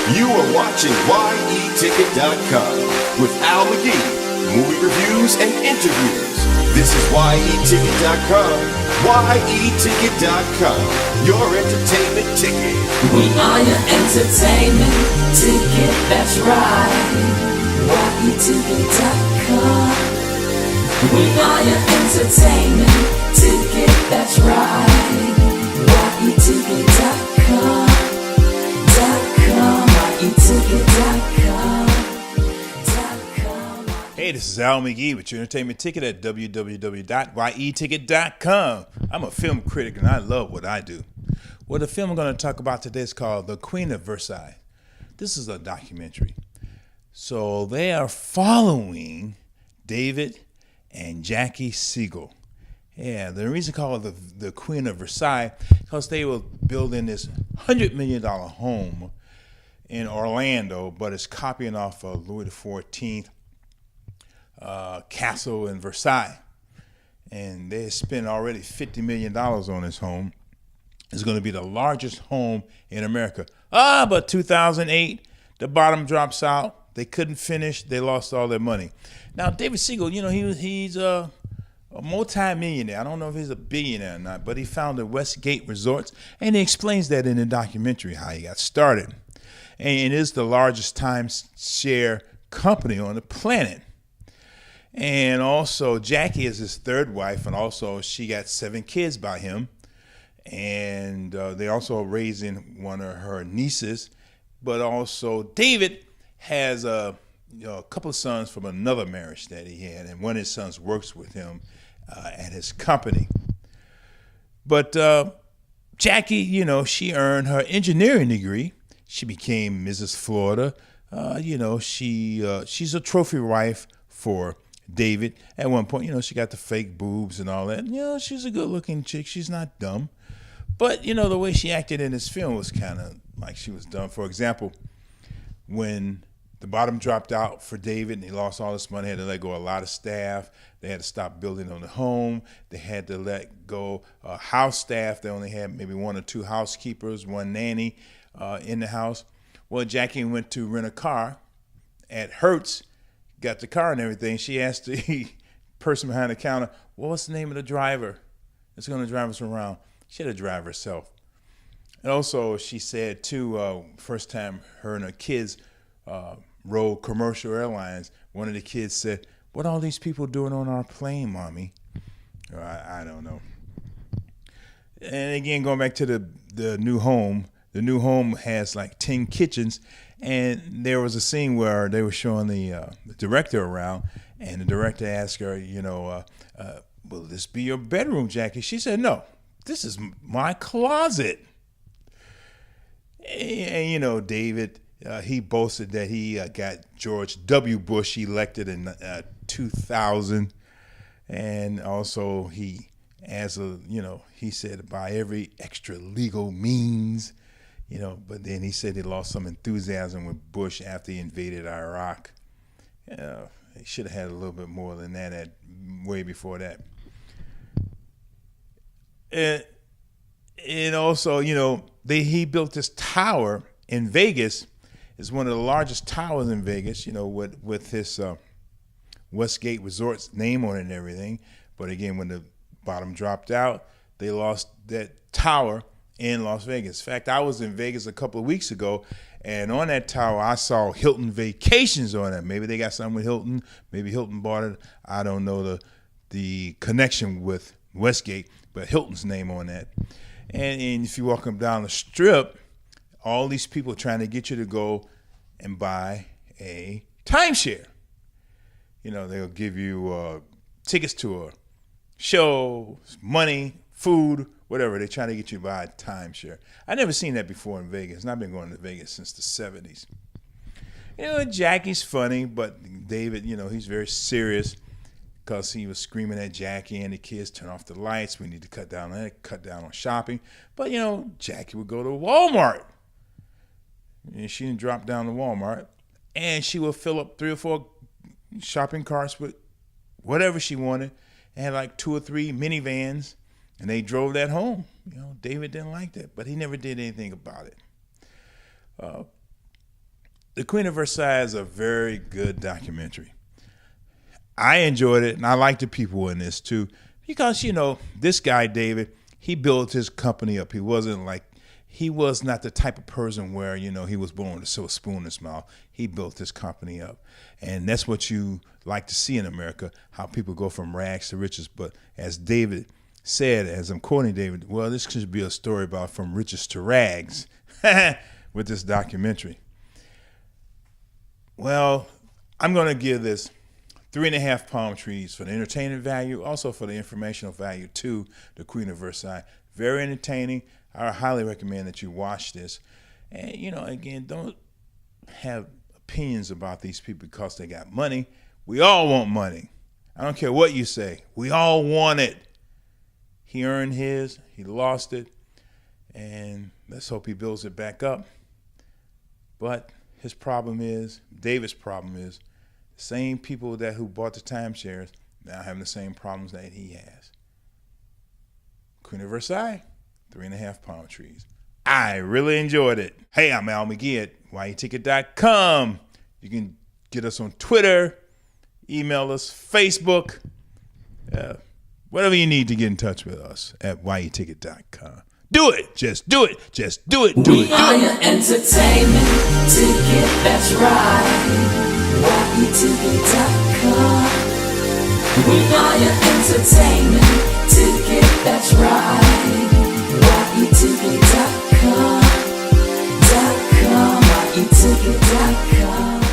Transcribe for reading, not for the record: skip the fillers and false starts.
You are watching Yeticket.com with Al McGee, movie reviews and interviews. This is Yeticket.com, Yeticket.com, your entertainment ticket. We are your entertainment ticket, that's right. Yeticket.com. We are your entertainment ticket, that's right. Yeticket.com. Hey, this is Al McGee with your entertainment ticket at www.yeticket.com. I'm a film critic and I love what I do. Well, the film I'm going to talk about today is called The Queen of Versailles. This is a documentary. So they are following David and Jackie Siegel. Yeah, the reason called the Queen of Versailles because they were building this $100 million home in Orlando, but it's copying off of Louis XIV castle in Versailles. And they spent already $50 million on this home. It's going to be the largest home in America. But 2008, the bottom drops out. They couldn't finish. They lost all their money. Now, David Siegel, he's a multi-millionaire. I don't know if he's a billionaire or not, but he founded Westgate Resorts, and he explains that in the documentary, how he got started. And it is the largest timeshare company on the planet. And also, Jackie is his third wife, and also she got 7 kids by him. And they also raising one of her nieces. But also, David has a couple of sons from another marriage that he had, and one of his sons works with him at his company. But Jackie, she earned her engineering degree. She became Mrs. Florida. She's a trophy wife for David. At one point, she got the fake boobs and all that. She's a good-looking chick. She's not dumb. But, the way she acted in this film was kind of like she was dumb. For example, when the bottom dropped out for David and he lost all this money, had to let go a lot of staff. They had to stop building on the home. They had to let go house staff. They only had maybe 1 or 2 housekeepers, 1 nanny in the house. Well, Jackie went to rent a car at Hertz, got the car and everything. She asked the person behind the counter, what's the name of the driver that's going to drive us around? She had to drive herself. And also, she said, too, first time her and her kids rode commercial airlines, one of the kids said, what are all these people doing on our plane, Mommy? I don't know. And again, going back to the new home, the new home has like 10 kitchens, and there was a scene where they were showing the director around, and the director asked her, will this be your bedroom, Jackie? She said, no, this is my closet. And, David, he boasted that he got George W. Bush elected in 2000, and also he said by every extra legal means, but then he said he lost some enthusiasm with Bush after he invaded Iraq. He should have had a little bit more than that way before that. And also, he built this tower in Vegas. It's one of the largest towers in Vegas, with his Westgate Resorts name on it and everything. But again, when the bottom dropped out, they lost that tower in Las Vegas. In fact, I was in Vegas a couple of weeks ago, and on that tower, I saw Hilton Vacations on it. Maybe they got something with Hilton. Maybe Hilton bought it. I don't know the connection with Westgate, but Hilton's name on that. And if you walk them down the strip, all these people trying to get you to go and buy a timeshare. They'll give you tickets to a show, money, food, whatever. They're trying to get you to buy a timeshare. I've never seen that before in Vegas, and I've been going to Vegas since the 70s. Jackie's funny, but David, he's very serious because he was screaming at Jackie and the kids, turn off the lights. We need to cut down on shopping. But, Jackie would go to Walmart. And she didn't drop down to Walmart. And she would fill up 3 or 4 shopping carts with whatever she wanted. And had like 2 or 3 minivans. And they drove that home. David didn't like that. But he never did anything about it. The Queen of Versailles is a very good documentary. I enjoyed it, and I like the people in this too, because this guy David, he built his company up. He was not the type of person where he was born to sew a spoon in his mouth. He built his company up, and that's what you like to see in America, how people go from rags to riches. But as David said, as I'm quoting David, well, this should be a story about from riches to rags with this documentary. Well, I'm going to give this 3.5 palm trees for the entertainment value, also for the informational value to the Queen of Versailles. Very entertaining. I highly recommend that you watch this. And, again, don't have opinions about these people because they got money. We all want money. I don't care what you say. We all want it. He earned his. He lost it. And let's hope he builds it back up. But David's problem is, the same people who bought the timeshares now having the same problems that he has. Queen of Versailles, 3.5 palm trees. I really enjoyed it. Hey, I'm Al McGee at Yeticket.com. You can get us on Twitter, email us, Facebook, whatever you need to get in touch with us at Yeticket.com. Do it. Just do it. Just do it. Do it. We are your entertainment ticket. That's right. Yeticket.com. We are your entertainment ticket. That's right. Yeticket.com. Yeticket.com.